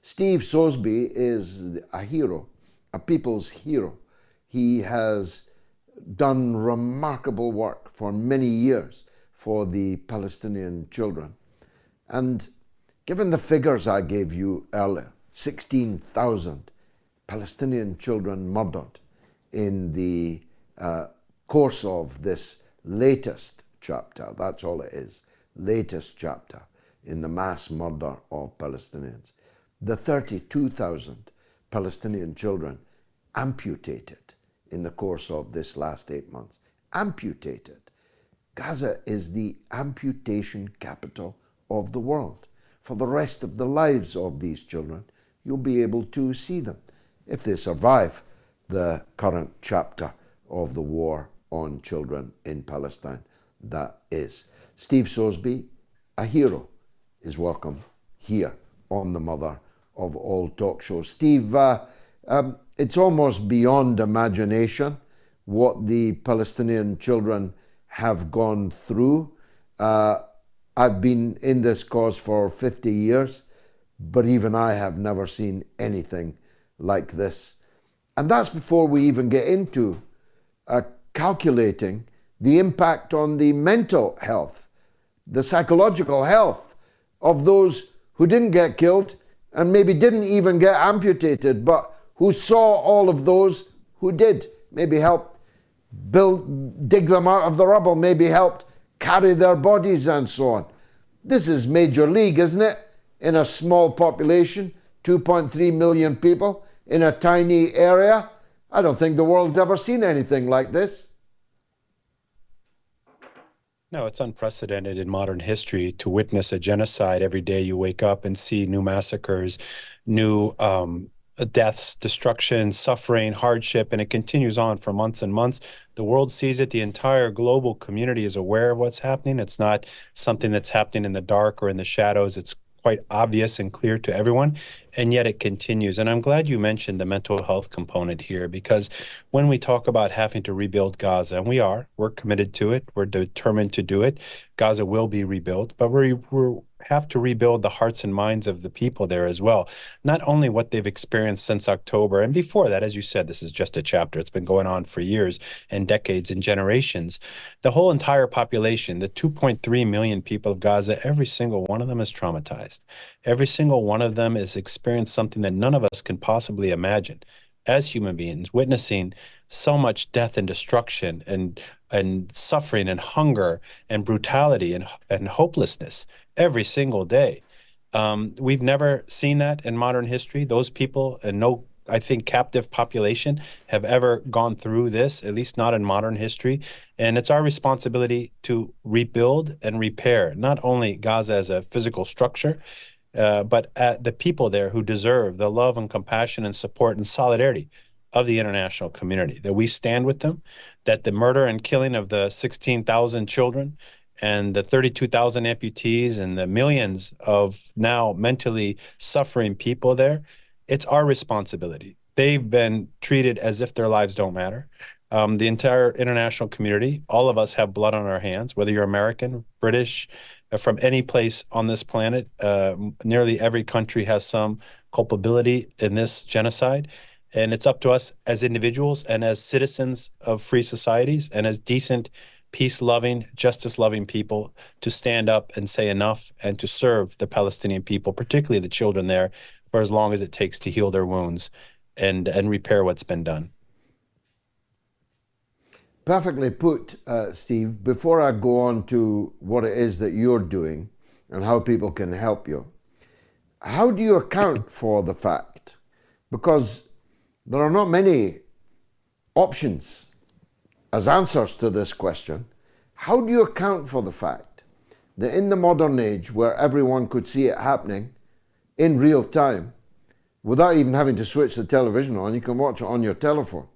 Steve Sosebee is a hero, a people's hero. He has done remarkable work for many years for the Palestinian children. And given the figures I gave you earlier, 16,000 Palestinian children murdered in the course of this latest chapter, that's all it is, latest chapter in the mass murder of Palestinians. The 32,000 Palestinian children amputated in the course of this last 8 months. Amputated. Gaza is the amputation capital of the world. For the rest of the lives of these children, you'll be able to see them if they survive the current chapter of the war on children in Palestine. That is. Steve Sosebee, a hero, is welcome here on the mother of all talk shows. Steve, it's almost beyond imagination what the Palestinian children have gone through. I've been in this cause for 50 years, but even I have never seen anything like this. And that's before we even get into calculating the impact on the mental health, the psychological health of those who didn't get killed and maybe didn't even get amputated, but who saw all of those who did, maybe helped dig them out of the rubble, maybe helped carry their bodies and so on. This is major league, isn't it? In a small population, 2.3 million people, in a tiny area. I don't think the world's ever seen anything like this. No, it's unprecedented in modern history to witness a genocide. Every day you wake up and see new massacres, new deaths, destruction, suffering, hardship, and it continues on for months and months. The world sees it. The entire global community is aware of what's happening. It's not something that's happening in the dark or in the shadows. It's quite obvious and clear to everyone, and yet it continues. And I'm glad you mentioned the mental health component here, because when we talk about having to rebuild Gaza, and we're committed to it, we're determined to do it. Gaza will be rebuilt, but we have to rebuild the hearts and minds of the people there as well. Not only what they've experienced since October, and before that, as you said, this is just a chapter. It's been going on for years and decades and generations. The whole entire population, the 2.3 million people of Gaza, every single one of them is traumatized. Every single one of them has experienced something that none of us can possibly imagine as human beings, witnessing so much death and destruction and suffering and hunger and brutality and hopelessness every single day. We've never seen that in modern history. Those people, and no, I think, captive population have ever gone through this, at least not in modern history. And it's our responsibility to rebuild and repair not only Gaza as a physical structure, but the people there who deserve the love and compassion and support and solidarity of the international community, that we stand with them, that the murder and killing of the 16,000 children and the 32,000 amputees and the millions of now mentally suffering people there, it's our responsibility. They've been treated as if their lives don't matter. The entire international community, all of us have blood on our hands, whether you're American, British, from any place on this planet. Nearly every country has some culpability in this genocide. And it's up to us as individuals and as citizens of free societies and as decent, peace-loving, justice-loving people to stand up and say enough and to serve the Palestinian people, particularly the children there, for as long as it takes to heal their wounds and repair what's been done. Perfectly put, Steve. Before I go on to what it is that you're doing and how people can help you, how do you account for the fact? Because there are not many options as answers to this question. How do you account for the fact that in the modern age, where everyone could see it happening in real time, without even having to switch the television on, you can watch it on your telephone,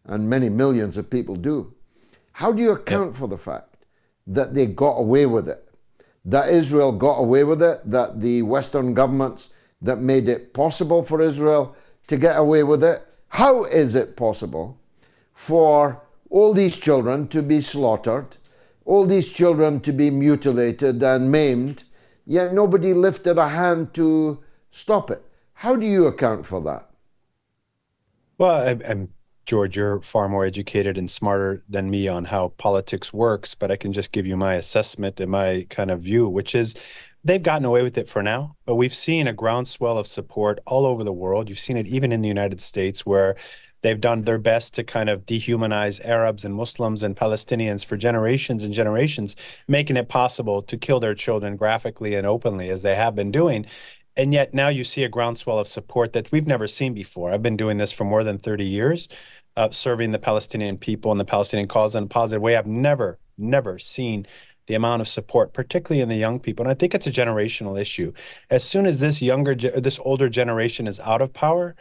and many millions of people do. How do you account for the fact that they got away with it, that Israel got away with it, that the Western governments that made it possible for Israel to get away with it? How is it possible for all these children to be slaughtered, all these children to be mutilated and maimed, yet nobody lifted a hand to stop it? How do you account for that? Well, I'm George, you're far more educated and smarter than me on how politics works, but I can just give you my assessment and my kind of view, which is they've gotten away with it for now, but we've seen a groundswell of support all over the world. You've seen it even in the United States, where they've done their best to kind of dehumanize Arabs and Muslims and Palestinians for generations and generations, making it possible to kill their children graphically and openly, as they have been doing. And yet now you see a groundswell of support that we've never seen before. I've been doing this for more than 30 years, serving the Palestinian people and the Palestinian cause in a positive way. I've never seen the amount of support, particularly in the young people. And I think it's a generational issue. As soon as this older generation is out of power,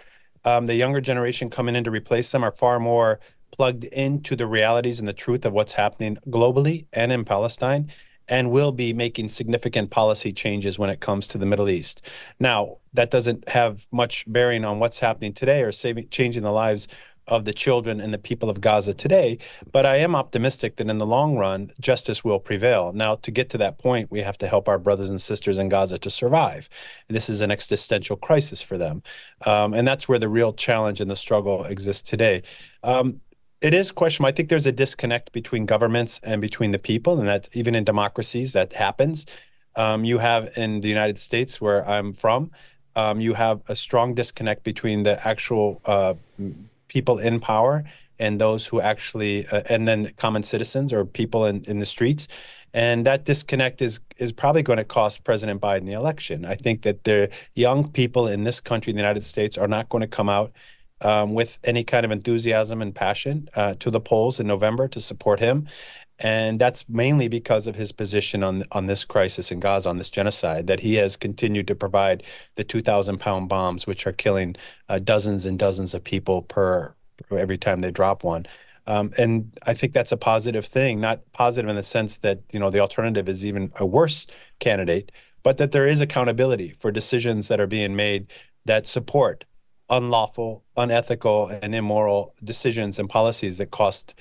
the younger generation coming in to replace them are far more plugged into the realities and the truth of what's happening globally and in Palestine, and will be making significant policy changes when it comes to the Middle East. Now, that doesn't have much bearing on what's happening today or changing the lives of the children and the people of Gaza today, but I am optimistic that in the long run, justice will prevail. Now, to get to that point, we have to help our brothers and sisters in Gaza to survive. This is an existential crisis for them. And that's where the real challenge and the struggle exists today. It is questionable. I think there's a disconnect between governments and between the people, and that even in democracies that happens. You have in the United States, where I'm from, you have a strong disconnect between the actual people in power and those who actually, and then common citizens or people in the streets. And that disconnect is probably going to cost President Biden the election. I think that the young people in this country, in the United States, are not going to come out with any kind of enthusiasm and passion to the polls in November to support him. And that's mainly because of his position on this crisis in Gaza, on this genocide, that he has continued to provide the 2,000-pound bombs, which are killing dozens and dozens of people per every time they drop one. And I think that's a positive thing, not positive in the sense that, the alternative is even a worse candidate, but that there is accountability for decisions that are being made that support unlawful, unethical, and immoral decisions and policies that cost,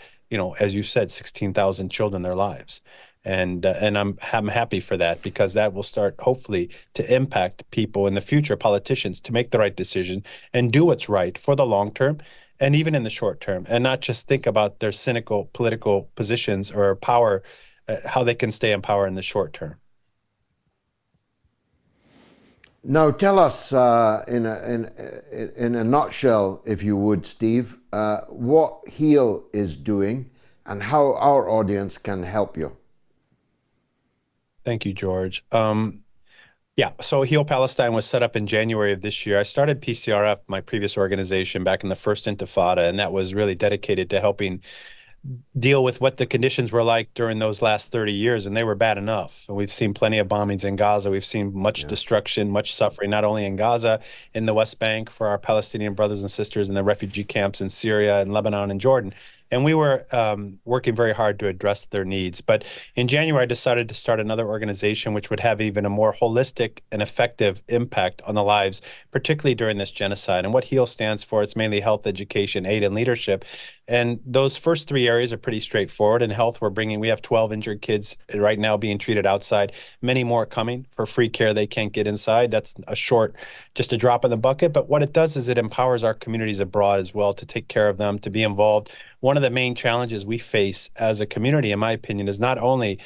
as you said, 16,000 children their lives. And I'm happy for that, because that will start hopefully to impact people in the future, politicians, to make the right decision and do what's right for the long term and even in the short term, and not just think about their cynical political positions or power, how they can stay in power in the short term. Now, tell us in a nutshell, if you would, Steve, what HEAL is doing and how our audience can help you. Thank you, George. Yeah, so HEAL Palestine was set up in January of this year. I started PCRF, my previous organization, back in the first Intifada, and that was really dedicated to helping deal with what the conditions were like during those last 30 years, and they were bad enough. And we've seen plenty of bombings in Gaza. We've seen much destruction, much suffering, not only in Gaza, in the West Bank for our Palestinian brothers and sisters in the refugee camps in Syria and Lebanon and Jordan. And we were working very hard to address their needs. But in January, I decided to start another organization which would have even a more holistic and effective impact on the lives, particularly during this genocide. And what HEAL stands for, it's mainly health, education, aid, and leadership. And those first three areas are pretty straightforward. In health, we have 12 injured kids right now being treated outside, many more coming for free care they can't get inside. That's just a drop in the bucket. But what it does is it empowers our communities abroad as well to take care of them, to be involved. One of the main challenges we face as a community, in my opinion, is not only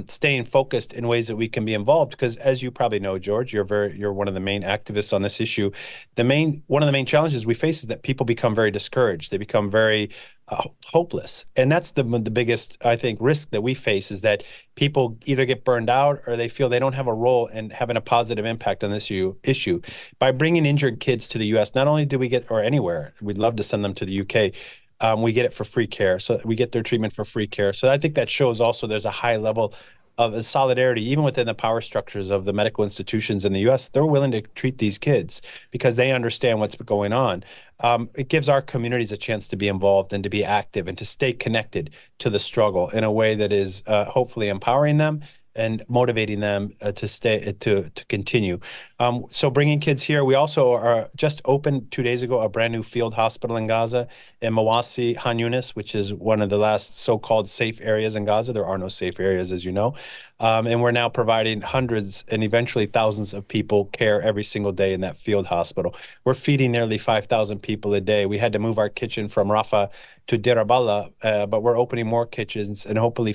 staying focused in ways that we can be involved, because as you probably know, George, you're one of the main activists on this issue. One of the main challenges we face is that people become very discouraged. They become very hopeless, and that's the biggest, I think, risk that we face, is that people either get burned out or they feel they don't have a role in having a positive impact on this issue. By bringing injured kids to the U.S., not only do we get, or anywhere, we'd love to send them to the U.K., we get it for free care. So we get their treatment for free care. So I think that shows also there's a high level of solidarity, even within the power structures of the medical institutions in the U.S. They're willing to treat these kids because they understand what's going on. It gives our communities a chance to be involved and to be active and to stay connected to the struggle in a way that is hopefully empowering them and motivating them to continue. So bringing kids here, we also are just opened 2 days ago a brand new field hospital in Gaza in Mawasi, Han Yunis, which is one of the last so-called safe areas in Gaza. There are no safe areas, as you know. And we're now providing hundreds and eventually thousands of people care every single day in that field hospital. We're feeding nearly 5,000 people a day. We had to move our kitchen from Rafah to Deir al-Balah, but we're opening more kitchens and hopefully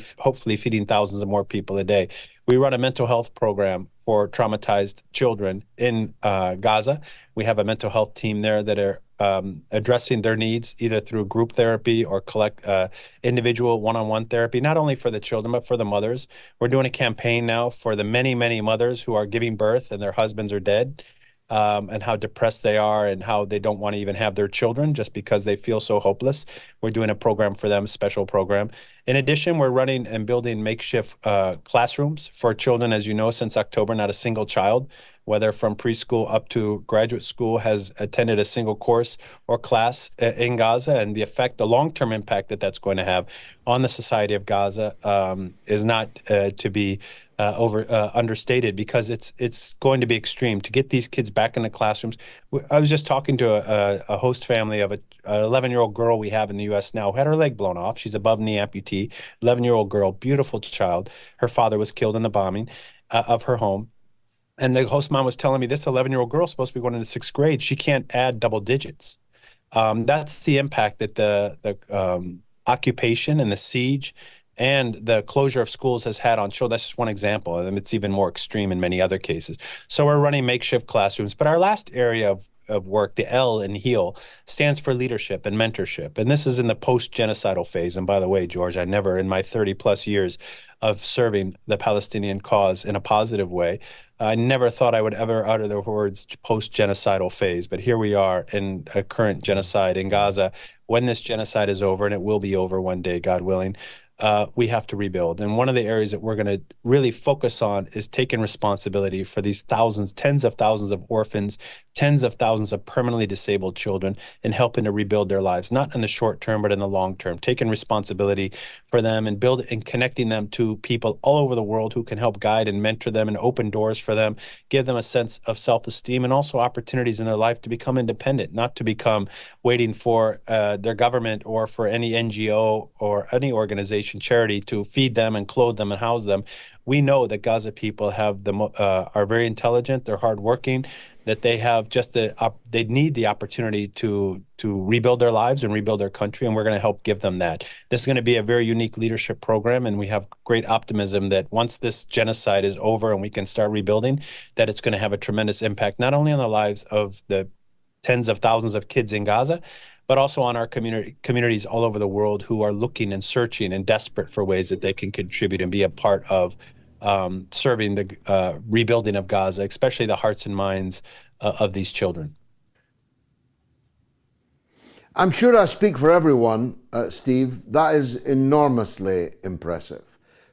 feeding thousands of more people a day. We run a mental health program for traumatized children in Gaza. We have a mental health team there that are addressing their needs either through group therapy or individual one-on-one therapy, not only for the children, but for the mothers. We're doing a campaign now for the many, many mothers who are giving birth and their husbands are dead, and how depressed they are and how they don't want to even have their children just because they feel so hopeless. We're doing a program for them, special program. In addition, we're running and building makeshift classrooms for children. As you know, since October, not a single child, whether from preschool up to graduate school, has attended a single course or class in Gaza. And the long-term impact that that's going to have on the society of Gaza is not to be understated, because it's going to be extreme to get these kids back in the classrooms. I was just talking to a host family of an 11-year-old girl we have in the U.S. now who had her leg blown off. She's above knee amputee, 11-year-old girl, beautiful child. Her father was killed in the bombing of her home. And the host mom was telling me this 11-year-old girl is supposed to be going into sixth grade. She can't add double digits. That's the impact that the occupation and the siege and the closure of schools has had on children. That's just one example. And it's even more extreme in many other cases. So we're running makeshift classrooms. But our last area of work, the L in HEAL, stands for leadership and mentorship. And this is in the post-genocidal phase. And by the way, George, I never, in my 30 plus years of serving the Palestinian cause in a positive way, I never thought I would ever utter the words post-genocidal phase. But here we are in a current genocide in Gaza. When this genocide is over, and it will be over one day, God willing, we have to rebuild. And one of the areas that we're going to really focus on is taking responsibility for these thousands, tens of thousands of orphans, tens of thousands of permanently disabled children, and helping to rebuild their lives, not in the short term, but in the long term, taking responsibility for them and connecting them to people all over the world who can help guide and mentor them and open doors for them, give them a sense of self-esteem and also opportunities in their life to become independent, not to become waiting for their government or for any NGO or any organization, charity, to feed them and clothe them and house them. We know that Gaza people are very intelligent, they're hardworking, that they have they need the opportunity to rebuild their lives and rebuild their country, and we're going to help give them that. This is going to be a very unique leadership program, and we have great optimism that once this genocide is over and we can start rebuilding, that it's going to have a tremendous impact, not only on the lives of the tens of thousands of kids in Gaza, but also on our communities all over the world who are looking and searching and desperate for ways that they can contribute and be a part of serving the rebuilding of Gaza, especially the hearts and minds of these children. I'm sure I speak for everyone, Steve. That is enormously impressive,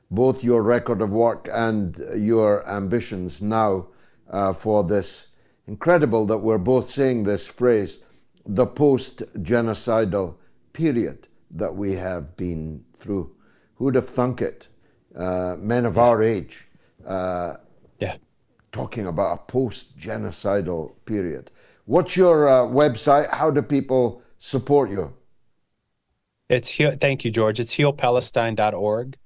both your record of work and your ambitions now for this. Incredible that we're both saying this phrase, the post-genocidal period that we have been through. Who'd have thunk it? Men of our age, talking about a post-genocidal period. What's your website? How do people support you? Thank you, George. It's healpalestine.org.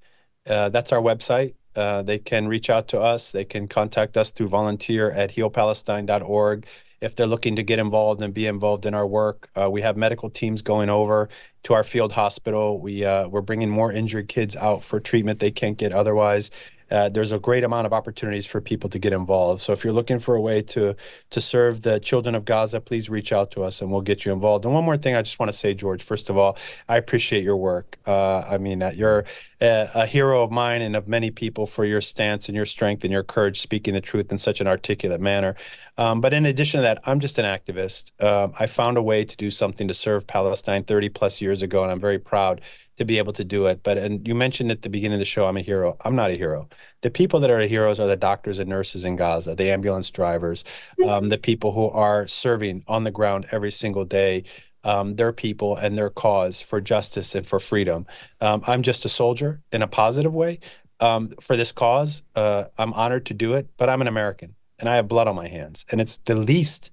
That's our website. They can reach out to us. They can contact us through volunteer at healpalestine.org. If they're looking to get involved and be involved in our work, we have medical teams going over to our field hospital. We're bringing more injured kids out for treatment they can't get otherwise. There's a great amount of opportunities for people to get involved. So if you're looking for a way to serve the children of Gaza, please reach out to us and we'll get you involved. And one more thing I just want to say, George, first of all, I appreciate your work. You're a hero of mine and of many people for your stance and your strength and your courage, speaking the truth in such an articulate manner. But in addition to that, I'm just an activist. I found a way to do something to serve Palestine 30 plus years ago, and I'm very proud to be able to do it. And you mentioned at the beginning of the show, I'm a hero. I'm not a hero. The people that are heroes are the doctors and nurses in Gaza, the ambulance drivers, the people who are serving on the ground every single day, their people and their cause for justice and for freedom. I'm just a soldier in a positive way for this cause. I'm honored to do it, but I'm an American and I have blood on my hands. And it's the least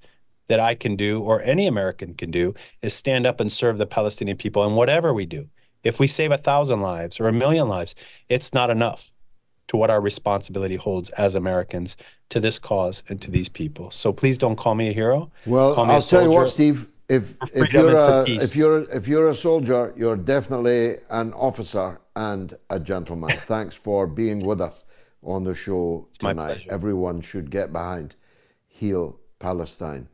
that I can do, or any American can do, is stand up and serve the Palestinian people. And whatever we do, if we save 1,000 lives or 1,000,000 lives, it's not enough to what our responsibility holds as Americans to this cause and to these people. So please don't call me a hero. Well, Call me a I'll tell you what, soldier Steve. If for if freedom you're and for a peace. if you're a soldier, you're definitely an officer and a gentleman. Thanks for being with us on the show It's my tonight. pleasure. Everyone should get behind HEAL Palestine.